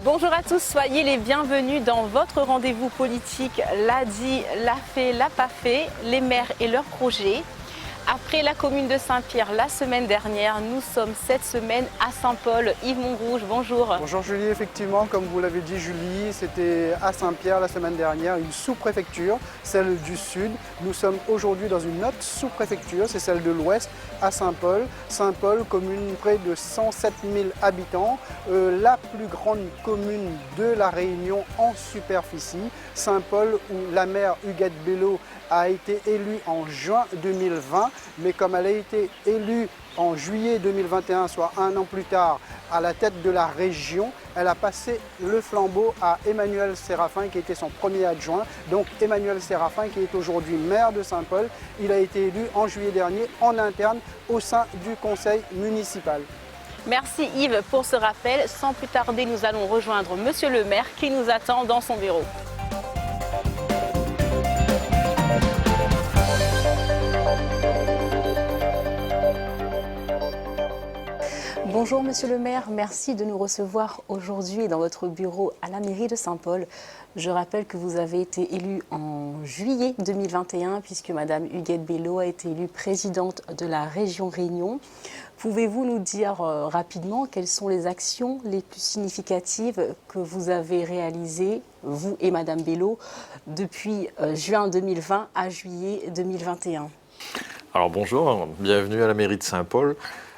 Bonjour à tous, soyez les bienvenus dans votre rendez-vous politique, l'a dit, l'a fait, l'a pas fait, les maires et leurs projets. Après la commune de Saint-Pierre la semaine dernière, nous sommes cette semaine à Saint-Paul. Yves Montrouge, bonjour. Bonjour Julie, effectivement, comme vous l'avez dit Julie, c'était à Saint-Pierre la semaine dernière, une sous-préfecture, celle du Sud. Nous sommes aujourd'hui dans une autre sous-préfecture, c'est celle de l'Ouest, à Saint-Paul. Saint-Paul, commune près de 107 000 habitants, la plus grande commune de la Réunion en superficie. Saint-Paul, où la maire Huguette Bello a été élue en juin 2020, mais comme elle a été élue en juillet 2021, soit un an plus tard, à la tête de la région, elle a passé le flambeau à Emmanuel Séraphin, qui était son premier adjoint. Donc Emmanuel Séraphin, qui est aujourd'hui maire de Saint-Paul, il a été élu en juillet dernier en interne au sein du conseil municipal. Merci Yves pour ce rappel. Sans plus tarder, nous allons rejoindre Monsieur le maire qui nous attend dans son bureau. Bonjour Monsieur le maire, merci de nous recevoir aujourd'hui dans votre bureau à la mairie de Saint-Paul. Je rappelle que vous avez été élu en juillet 2021 puisque Madame Huguette Bello a été élue présidente de la région Réunion. Pouvez-vous nous dire rapidement quelles sont les actions les plus significatives que vous avez réalisées, vous et Madame Bello, depuis juin 2020 à juillet 2021? Alors bonjour, bienvenue à la mairie de Saint-Paul.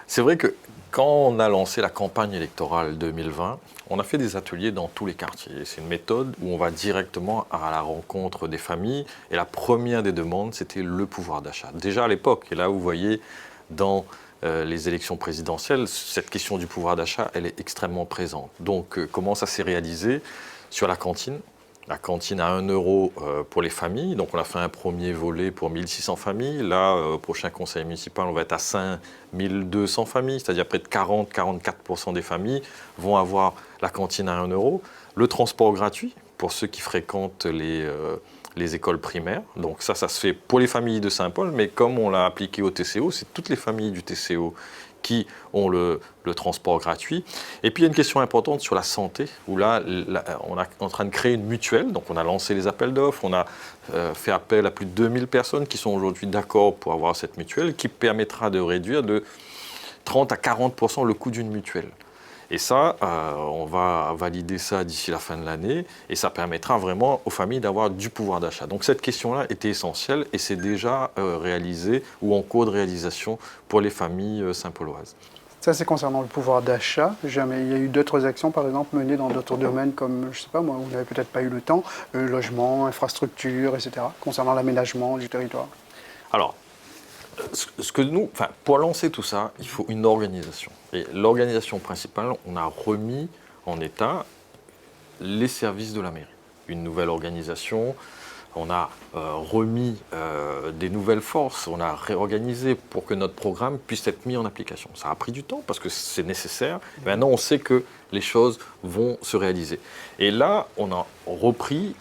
C'est vrai que quand on a lancé la campagne électorale 2020, on a fait des ateliers dans tous les quartiers. C'est une méthode où on va directement à la rencontre des familles. Et la première des demandes, c'était le pouvoir d'achat. Déjà à l'époque, et là vous voyez dans les élections présidentielles, cette question du pouvoir d'achat, elle est extrêmement présente. Donc comment ça s'est réalisé sur la cantine? La cantine à 1 euro pour les familles. Donc, on a fait un premier volet pour 1600 familles. Là, au prochain conseil municipal, on va être à 5200 familles. C'est-à-dire près de 40-44% des familles vont avoir la cantine à 1 euro. Le transport gratuit pour ceux qui fréquentent les écoles primaires. Donc, ça se fait pour les familles de Saint-Paul. Mais comme on l'a appliqué au TCO, c'est toutes les familles du TCO qui ont le transport gratuit. Et puis il y a une question importante sur la santé, où là, on est en train de créer une mutuelle. Donc on a lancé les appels d'offres, on a fait appel à plus de 2000 personnes qui sont aujourd'hui d'accord pour avoir cette mutuelle, qui permettra de réduire de 30 à 40% le coût d'une mutuelle. Et ça, on va valider ça d'ici la fin de l'année et ça permettra vraiment aux familles d'avoir du pouvoir d'achat. Donc cette question-là était essentielle et c'est déjà réalisé ou en cours de réalisation pour les familles saint-pauloises. Ça, c'est concernant le pouvoir d'achat. Jamais il y a eu d'autres actions, par exemple, menées dans d'autres domaines comme, je sais pas moi, vous n'avez peut-être pas eu le temps, logement, infrastructure, etc., concernant l'aménagement du territoire. Alors, pour lancer tout ça, il faut une organisation. Et l'organisation principale, on a remis en état les services de la mairie. Une nouvelle organisation, on a remis des nouvelles forces, on a réorganisé pour que notre programme puisse être mis en application. Ça a pris du temps parce que c'est nécessaire. Maintenant, on sait que les choses vont se réaliser. Et là, on a repris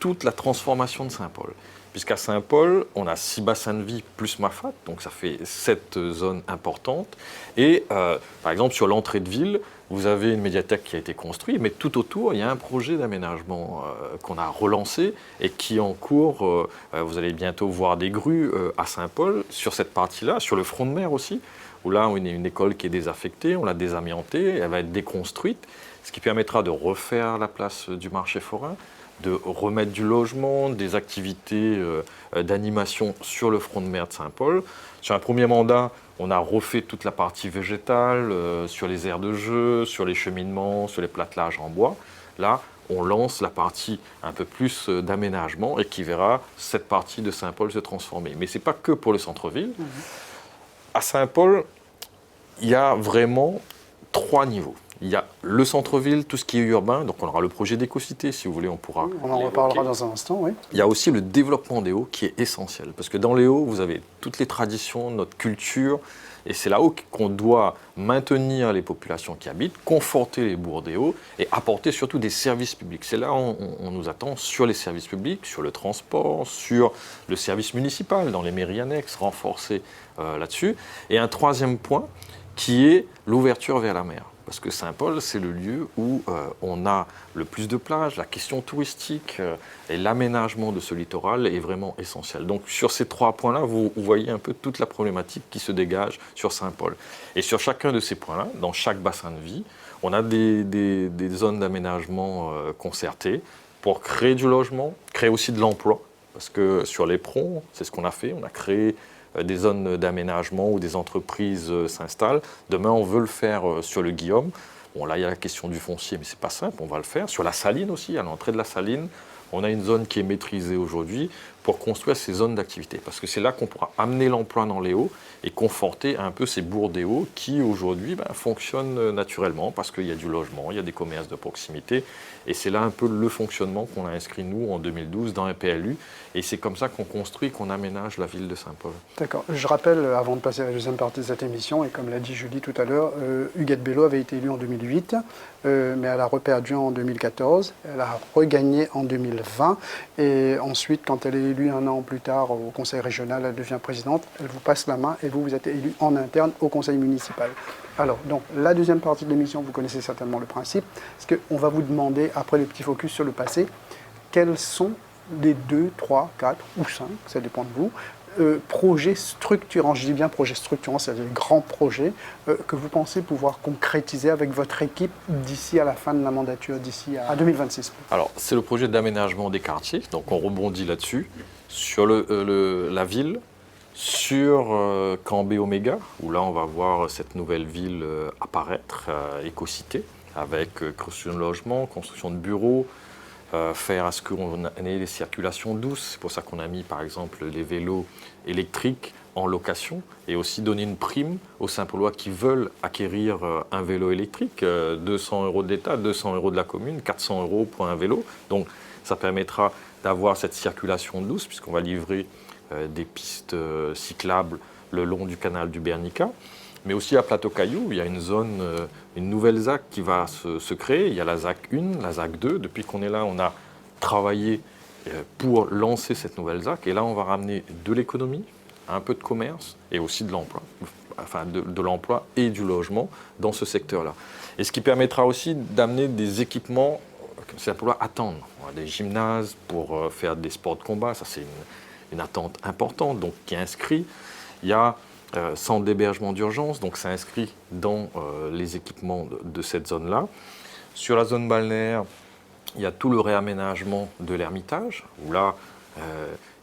toute la transformation de Saint-Paul. Puisqu'à Saint-Paul, on a 6 bassins de vie plus Mafat, donc ça fait 7 zones importantes. Et par exemple, sur l'entrée de ville, vous avez une médiathèque qui a été construite, mais tout autour, il y a un projet d'aménagement qu'on a relancé et qui est en cours. Vous allez bientôt voir des grues à Saint-Paul, sur cette partie-là, sur le front de mer aussi, où là, on a une école qui est désaffectée, on l'a désamiantée, elle va être déconstruite, ce qui permettra de refaire la place du marché forain, de remettre du logement, des activités d'animation sur le front de mer de Saint-Paul. Sur un premier mandat, on a refait toute la partie végétale, sur les aires de jeu, sur les cheminements, sur les plâtrages en bois. Là, on lance la partie un peu plus d'aménagement et qui verra cette partie de Saint-Paul se transformer. Mais ce n'est pas que pour le centre-ville. À Saint-Paul, il y a vraiment 3 niveaux. Il y a le centre-ville, tout ce qui est urbain, donc on aura le projet d'éco-cité, si vous voulez, on pourra On en reparlera dans un instant, oui. Il y a aussi le développement des hauts qui est essentiel, parce que dans les hauts, vous avez toutes les traditions, notre culture, et c'est là-haut qu'on doit maintenir les populations qui habitent, conforter les bourgs des hauts et apporter surtout des services publics. C'est là où on nous attend sur les services publics, sur le transport, sur le service municipal, dans les mairies annexes, renforcer là-dessus. Et un troisième point qui est l'ouverture vers la mer. Parce que Saint-Paul, c'est le lieu où on a le plus de plages, la question touristique et l'aménagement de ce littoral est vraiment essentiel. Donc sur ces 3 points-là, vous voyez un peu toute la problématique qui se dégage sur Saint-Paul. Et sur chacun de ces points-là, dans chaque bassin de vie, on a des zones d'aménagement concertées pour créer du logement, créer aussi de l'emploi. Parce que sur les Pronts, c'est ce qu'on a fait, on a créé des zones d'aménagement où des entreprises s'installent. Demain, on veut le faire sur le Guillaume. Bon, là, il y a la question du foncier, mais ce n'est pas simple, on va le faire. Sur la Saline aussi, à l'entrée de la Saline, on a une zone qui est maîtrisée aujourd'hui pour construire ces zones d'activité. Parce que c'est là qu'on pourra amener l'emploi dans les hauts et conforter un peu ces bourgs des hauts qui, aujourd'hui, fonctionnent naturellement parce qu'il y a du logement, il y a des commerces de proximité. Et c'est là un peu le fonctionnement qu'on a inscrit, nous, en 2012, dans un PLU. Et c'est comme ça qu'on construit, qu'on aménage la ville de Saint-Paul. D'accord. Je rappelle, avant de passer à la deuxième partie de cette émission, et comme l'a dit Julie tout à l'heure, Huguette Bello avait été élue en 2008, mais elle a reperdu en 2014. Elle a regagné en 2020. Et ensuite, quand elle est élue un an plus tard au conseil régional, elle devient présidente. Elle vous passe la main et vous êtes élu en interne au conseil municipal. Alors, donc, la deuxième partie de l'émission, vous connaissez certainement le principe, parce qu'on va vous demander, après le petit focus sur le passé, quels sont les 2, 3, 4 ou 5, ça dépend de vous, projets structurants, je dis bien projets structurants, c'est-à-dire grands projets, que vous pensez pouvoir concrétiser avec votre équipe d'ici à la fin de la mandature, d'ici à 2026. Alors, c'est le projet d'aménagement des quartiers, donc on rebondit là-dessus, sur la ville, sur Cambé Oméga, où là on va voir cette nouvelle ville apparaître, éco-cité, avec construction de logements, construction de bureaux, faire à ce qu'on ait des circulations douces. C'est pour ça qu'on a mis par exemple les vélos électriques en location et aussi donner une prime aux Saint-Paulois qui veulent acquérir un vélo électrique, 200 € de l'État, 200 € de la commune, 400 € pour un vélo. Donc ça permettra d'avoir cette circulation douce puisqu'on va livrer des pistes cyclables le long du canal du Bernica. Mais aussi à Plateau-Caillou, il y a une zone, une nouvelle ZAC qui va se créer. Il y a la ZAC 1, la ZAC 2. Depuis qu'on est là, on a travaillé pour lancer cette nouvelle ZAC. Et là, on va ramener de l'économie, un peu de commerce et aussi de l'emploi. Enfin, de l'emploi et du logement dans ce secteur-là. Et ce qui permettra aussi d'amener des équipements que Saint-Paulois attendent. On a des gymnases pour faire des sports de combat. Ça, c'est une attente importante, donc qui est inscrit. Il y a centre d'hébergement d'urgence, donc ça inscrit dans les équipements de cette zone-là. Sur la zone balnéaire, il y a tout le réaménagement de l'Ermitage, où là,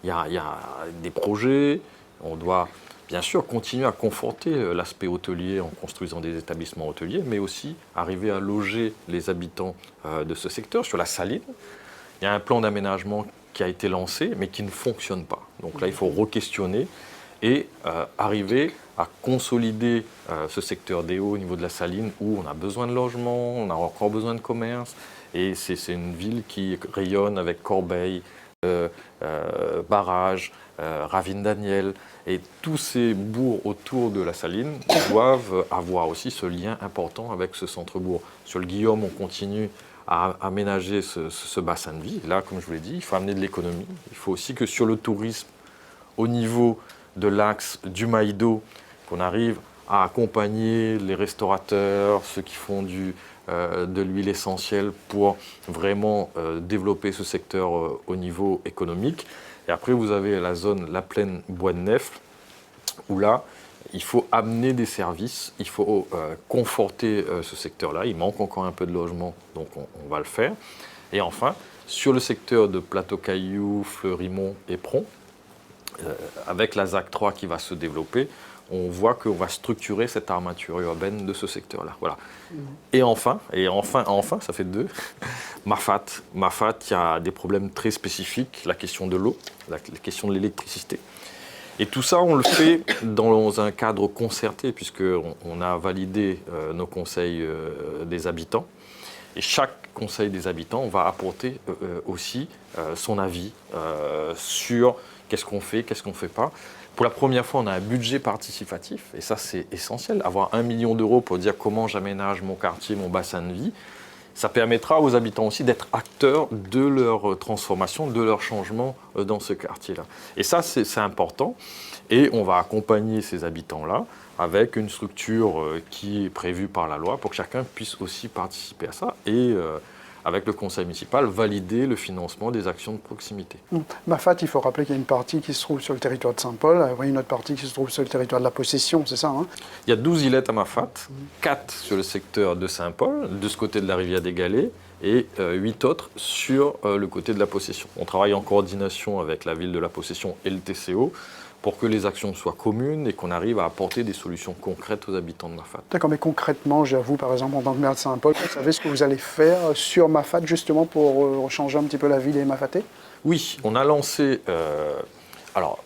il y a des projets. On doit bien sûr continuer à conforter l'aspect hôtelier en construisant des établissements hôteliers, mais aussi arriver à loger les habitants de ce secteur. Sur la Saline, il y a un plan d'aménagement qui a été lancé, mais qui ne fonctionne pas. Donc là, il faut re-questionner et arriver à consolider ce secteur des hauts au niveau de la Saline où on a besoin de logements, on a encore besoin de commerce. Et c'est une ville qui rayonne avec Corbeil, Barrage, Ravine-Daniel. Et tous ces bourgs autour de la Saline doivent avoir aussi ce lien important avec ce centre-bourg. Sur le Guillaume, on continue à aménager ce bassin de vie. Là, comme je vous l'ai dit, il faut amener de l'économie. Il faut aussi que sur le tourisme, au niveau de l'axe du Maïdo, qu'on arrive à accompagner les restaurateurs, ceux qui font de l'huile essentielle pour vraiment développer ce secteur au niveau économique. Et après, vous avez la zone La Plaine Bois de Nef, où là, il faut amener des services, il faut conforter ce secteur-là. Il manque encore un peu de logement, donc on va le faire. Et enfin, sur le secteur de Plateau-Caillou, Fleurimont et Pron, avec la ZAC 3 qui va se développer, on voit qu'on va structurer cette armature urbaine de ce secteur-là. Voilà. Et enfin, ça fait 2, Mafat. Mafat, il y a des problèmes très spécifiques, la question de l'eau, la question de l'électricité. Et tout ça, on le fait dans un cadre concerté, puisqu'on a validé nos conseils des habitants. Et chaque conseil des habitants va apporter aussi son avis sur qu'est-ce qu'on fait, qu'est-ce qu'on ne fait pas. Pour la première fois, on a un budget participatif, et ça c'est essentiel. Avoir 1 million d'euros pour dire comment j'aménage mon quartier, mon bassin de vie, ça permettra aux habitants aussi d'être acteurs de leur transformation, de leur changement dans ce quartier-là. Et ça, c'est important. Et on va accompagner ces habitants-là avec une structure qui est prévue par la loi pour que chacun puisse aussi participer à ça et avec le conseil municipal, valider le financement des actions de proximité. Mafat, il faut rappeler qu'il y a une partie qui se trouve sur le territoire de Saint-Paul, une autre partie qui se trouve sur le territoire de la Possession, c'est ça, hein? Il y a 12 îlettes à Mafat, 4 sur le secteur de Saint-Paul, de ce côté de la rivière des Galets, et 8 autres sur le côté de la Possession. On travaille en coordination avec la ville de la Possession et le TCO pour que les actions soient communes et qu'on arrive à apporter des solutions concrètes aux habitants de Mafat. D'accord, mais concrètement, j'avoue, par exemple, en tant que maire de Saint-Paul, vous savez ce que vous allez faire sur Mafat, justement, pour changer un petit peu la vie des Mafatais? Oui, on a lancé, alors,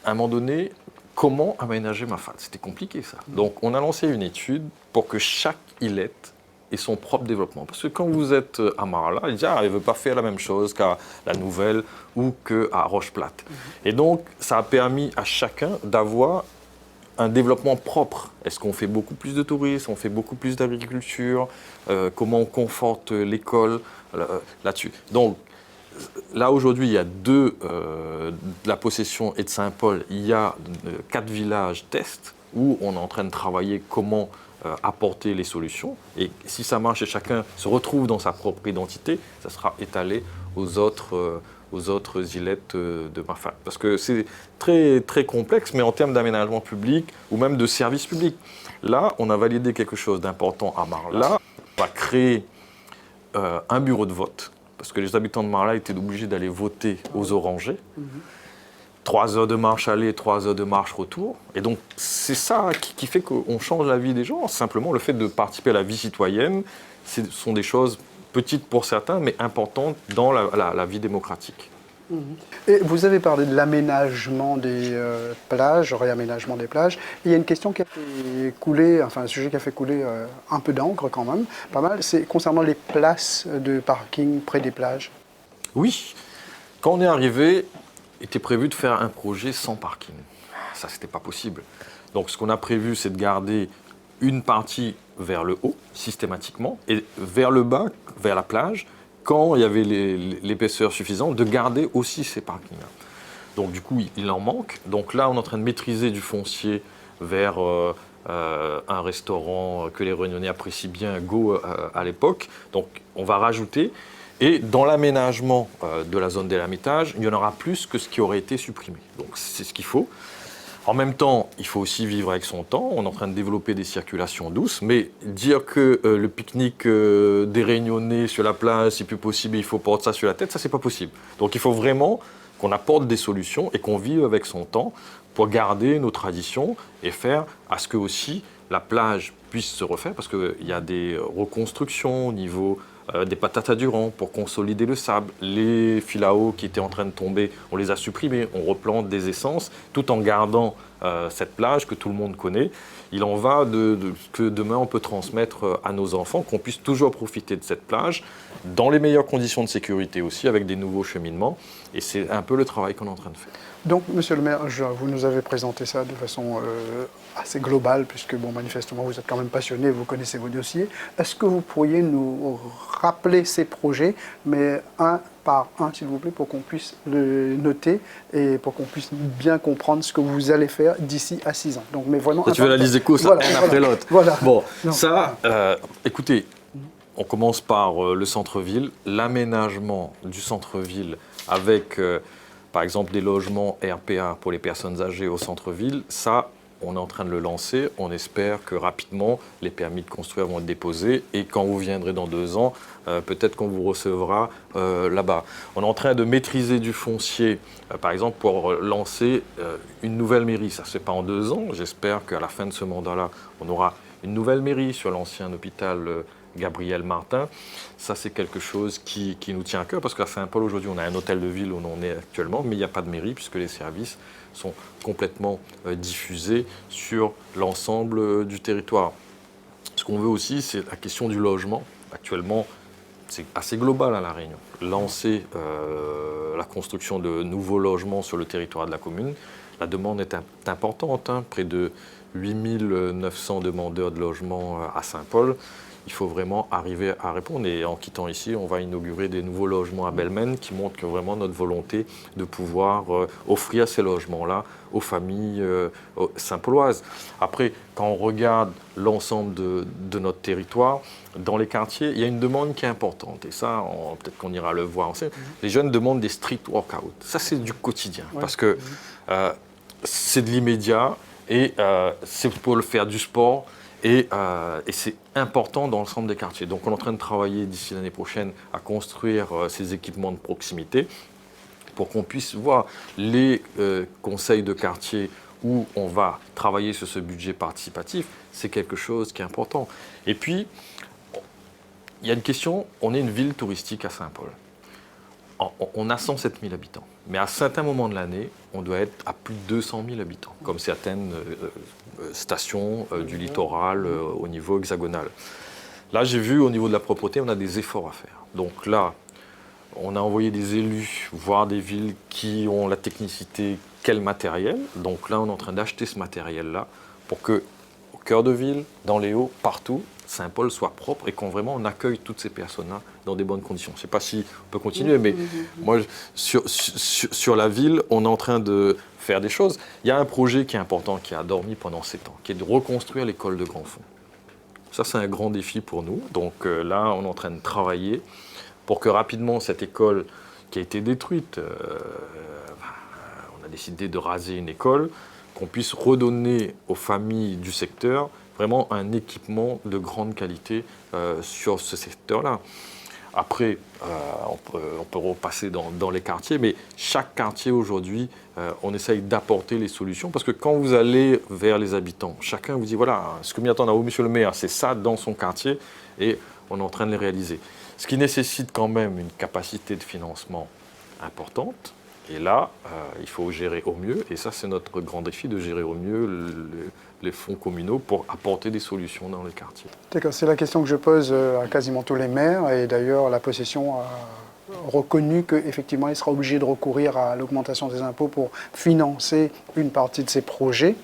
à un moment donné, comment aménager Mafat? C'était compliqué, ça. Donc, on a lancé une étude pour que chaque îlette ait son propre développement. Parce que quand vous êtes à Marla, il dit, elle ne veut pas faire la même chose qu'à la Nouvelle ou qu'à Roche-Plate. Et donc, ça a permis à chacun d'avoir un développement propre. Est-ce qu'on fait beaucoup plus de tourisme, on fait beaucoup plus d'agriculture, comment on conforte l'école là-dessus. Donc, là, aujourd'hui, il y a de la Possession et de Saint-Paul, il y a 4 villages tests où on est en train de travailler comment apporter les solutions. Et si ça marche et chacun se retrouve dans sa propre identité, ça sera étalé aux autres îlettes de Mafat. Parce que c'est très, très complexe, mais en termes d'aménagement public ou même de services publics. Là, on a validé quelque chose d'important à Marla. Là, on va créer un bureau de vote, parce que les habitants de Marla étaient obligés d'aller voter aux orangers. 3 heures de marche aller, 3 heures de marche retour. Et donc, c'est ça qui fait qu'on change la vie des gens. Simplement, le fait de participer à la vie citoyenne, ce sont des choses petites pour certains, mais importantes dans la vie démocratique. Et vous avez parlé de l'aménagement des plages, réaménagement des plages. Il y a une question qui a fait couler, enfin un sujet qui a fait couler un peu d'encre quand même, pas mal, c'est concernant les places de parking près des plages. Oui, quand on est arrivé, il était prévu de faire un projet sans parking. Ça, c'était pas possible. Donc, ce qu'on a prévu, c'est de garder une partie vers le haut, systématiquement, et vers le bas, vers la plage, quand il y avait l'épaisseur suffisante, de garder aussi ces parkings-là. Donc, du coup, il en manque. Donc là, on est en train de maîtriser du foncier vers un restaurant que les Réunionnais apprécient bien, Go, à l'époque. Donc, on va rajouter. Et dans l'aménagement de la zone d'Ermitage, il y en aura plus que ce qui aurait été supprimé. Donc c'est ce qu'il faut. En même temps, il faut aussi vivre avec son temps. On est en train de développer des circulations douces, mais dire que le pique-nique des Réunionnais sur la plage, c'est plus possible, il faut porter ça sur la tête, ça c'est pas possible. Donc il faut vraiment qu'on apporte des solutions et qu'on vive avec son temps pour garder nos traditions et faire à ce que aussi la plage puisse se refaire, parce qu'il y a des reconstructions au niveau des patates à Durand pour consolider le sable. Les fils à eau qui étaient en train de tomber, on les a supprimés. On replante des essences tout en gardant cette plage que tout le monde connaît. Il en va que demain on peut transmettre à nos enfants, qu'on puisse toujours profiter de cette plage dans les meilleures conditions de sécurité aussi, avec des nouveaux cheminements. Et c'est un peu le travail qu'on est en train de faire. Donc, monsieur le maire, vous nous avez présenté ça de façon assez globale, puisque bon, manifestement vous êtes quand même passionné, vous connaissez vos dossiers. Est-ce que vous pourriez nous rappeler ces projets, mais un par un, s'il vous plaît, pour qu'on puisse le noter et pour qu'on puisse bien comprendre ce que vous allez faire d'ici à 6 ans. Donc, mais vraiment. Ça, tu veux la liste des courses, voilà, un après l'autre. Voilà. Bon, non. Ça, écoutez, on commence par le centre-ville, l'aménagement du centre-ville avec, par exemple, des logements RPA pour les personnes âgées au centre-ville. Ça, on est en train de le lancer. On espère que rapidement, les permis de construire vont être déposés. Et quand vous viendrez dans 2 ans, peut-être qu'on vous recevra là-bas. On est en train de maîtriser du foncier, par exemple, pour lancer une nouvelle mairie. Ça ne se fait pas en 2 ans. J'espère qu'à la fin de ce mandat-là, on aura une nouvelle mairie sur l'ancien hôpital Gabriel Martin. Ça, c'est quelque chose qui nous tient à cœur, parce qu'à Saint-Paul, aujourd'hui, on a un hôtel de ville où on est actuellement, mais il n'y a pas de mairie, puisque les services sont complètement diffusés sur l'ensemble du territoire. Ce qu'on veut aussi, c'est la question du logement. Actuellement, c'est assez global à La Réunion. Lancer la construction de nouveaux logements sur le territoire de la commune, la demande est importante, hein, près de 8900 demandeurs de logement à Saint-Paul. Il faut vraiment arriver à répondre. Et en quittant ici, on va inaugurer des nouveaux logements à Belmen qui montrent que vraiment notre volonté de pouvoir offrir ces logements-là aux familles saint-pauloises. Après, quand on regarde l'ensemble de notre territoire, dans les quartiers, il y a une demande qui est importante. Et ça, peut-être qu'on ira le voir ensemble. Les jeunes demandent des street workouts. Ça, c'est du quotidien. Ouais. Parce que c'est de l'immédiat et c'est pour le faire du sport. Et c'est important dans l'ensemble des quartiers. Donc on est en train de travailler d'ici l'année prochaine à construire ces équipements de proximité pour qu'on puisse voir les conseils de quartier où on va travailler sur ce budget participatif. C'est quelque chose qui est important. Et puis, il y a une question, on est une ville touristique à Saint-Paul. On a 107 000 habitants. Mais à certains moments de l'année, on doit être à plus de 200 000 habitants, comme certaines stations du littoral au niveau hexagonal. Là, j'ai vu au niveau de la propreté, on a des efforts à faire. Donc là, on a envoyé des élus voir des villes qui ont la technicité, quel matériel. Donc là, on est en train d'acheter ce matériel-là pour que, au cœur de ville, dans les hauts, partout, Saint-Paul soit propre et qu'on vraiment on accueille toutes ces personnes-là dans des bonnes conditions. Je ne sais pas si on peut continuer, mais moi, sur la ville, on est en train de faire des choses. Il y a un projet qui est important, qui a dormi pendant 7 ans, qui est de reconstruire l'école de Grand Fond. Ça, c'est un grand défi pour nous. Donc là, on est en train de travailler pour que rapidement, cette école qui a été détruite, on a décidé de raser une école, qu'on puisse redonner aux familles du secteur vraiment un équipement de grande qualité sur ce secteur-là. Après, on peut repasser dans les quartiers, mais chaque quartier aujourd'hui, on essaye d'apporter les solutions, parce que quand vous allez vers les habitants, chacun vous dit, voilà, ce que m'y attend à vous, monsieur le maire, c'est ça dans son quartier, et on est en train de les réaliser. Ce qui nécessite quand même une capacité de financement importante. Et là, il faut gérer au mieux, et ça c'est notre grand défi, de gérer au mieux les fonds communaux pour apporter des solutions dans les quartiers. D'accord, c'est la question que je pose à quasiment tous les maires, et d'ailleurs la possession a reconnu qu'effectivement il sera obligé de recourir à l'augmentation des impôts pour financer une partie de ses projets.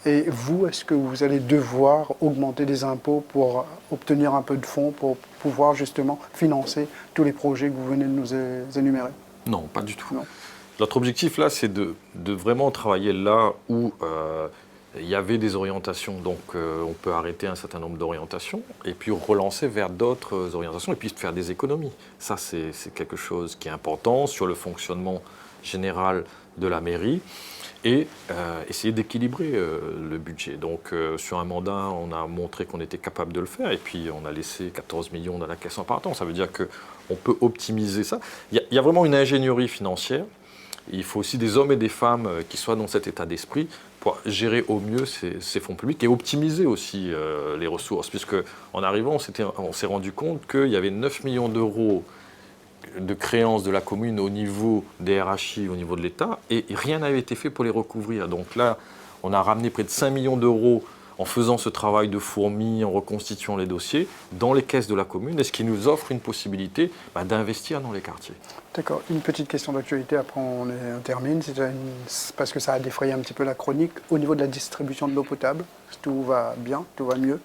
Et vous, est-ce que vous allez devoir augmenter des impôts pour obtenir un peu de fonds pour pouvoir justement financer tous les projets que vous venez de nous énumérer? Non, pas du tout. Non. Notre objectif là, c'est de vraiment travailler là où il y avait des orientations. Donc on peut arrêter un certain nombre d'orientations et puis relancer vers d'autres orientations et puis faire des économies. Ça, c'est quelque chose qui est important sur le fonctionnement général de la mairie et essayer d'équilibrer le budget. Donc sur un mandat, on a montré qu'on était capable de le faire et puis on a laissé 14 millions dans la caisse en partant. Ça veut dire qu'on peut optimiser ça. Il y a vraiment une ingénierie financière. Il faut aussi des hommes et des femmes qui soient dans cet état d'esprit pour gérer au mieux ces fonds publics et optimiser aussi les ressources. Puisque en arrivant, on s'est rendu compte qu'il y avait 9 millions d'euros de créances de la commune au niveau des RHI, au niveau de l'État, et rien n'avait été fait pour les recouvrir. Donc là, on a ramené près de 5 millions d'euros en faisant ce travail de fourmi, en reconstituant les dossiers dans les caisses de la commune, et ce qui nous offre une possibilité d'investir dans les quartiers. D'accord. Une petite question d'actualité, après on termine, parce que ça a défrayé un petit peu la chronique. Au niveau de la distribution de l'eau potable, tout va bien, tout va mieux?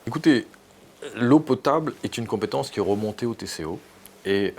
Écoutez, l'eau potable est une compétence qui est remontée au TCO, et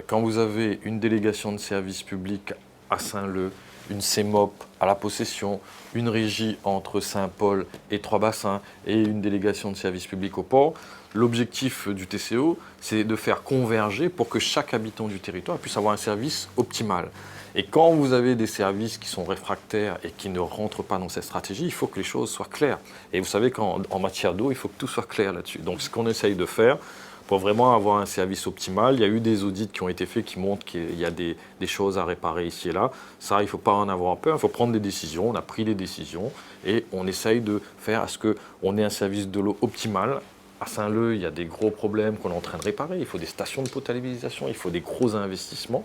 quand vous avez une délégation de service public à Saint-Leu, une CEMOP à la possession, une régie entre Saint-Paul et Trois-Bassins et une délégation de service public au port. L'objectif du TCO, c'est de faire converger pour que chaque habitant du territoire puisse avoir un service optimal. Et quand vous avez des services qui sont réfractaires et qui ne rentrent pas dans cette stratégie, il faut que les choses soient claires. Et vous savez qu'en matière d'eau, il faut que tout soit clair là-dessus. Donc ce qu'on essaye de faire, pour vraiment avoir un service optimal, il y a eu des audits qui ont été faits qui montrent qu'il y a des choses à réparer ici et là. Ça, il ne faut pas en avoir peur, il faut prendre des décisions. On a pris des décisions et on essaye de faire à ce qu'on ait un service de l'eau optimal. À Saint-Leu, il y a des gros problèmes qu'on est en train de réparer. Il faut des stations de potabilisation, il faut des gros investissements.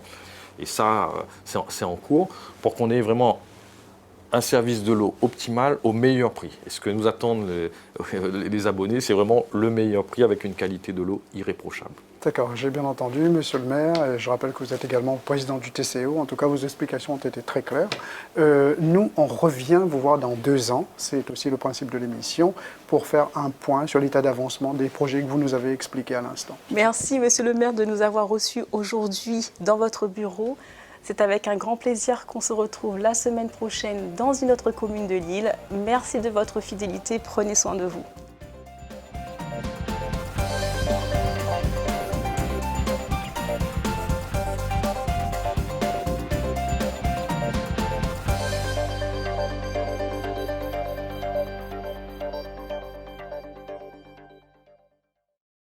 Et ça, c'est en cours pour qu'on ait vraiment un service de l'eau optimal au meilleur prix. Et ce que nous attendent les abonnés, c'est vraiment le meilleur prix avec une qualité de l'eau irréprochable. D'accord, j'ai bien entendu, monsieur le maire. Je rappelle que vous êtes également président du TCO. En tout cas, vos explications ont été très claires. Nous, on revient vous voir dans 2 ans. C'est aussi le principe de l'émission, pour faire un point sur l'état d'avancement des projets que vous nous avez expliqués à l'instant. Merci, monsieur le maire, de nous avoir reçus aujourd'hui dans votre bureau. C'est avec un grand plaisir qu'on se retrouve la semaine prochaine dans une autre commune de l'île. Merci de votre fidélité, prenez soin de vous.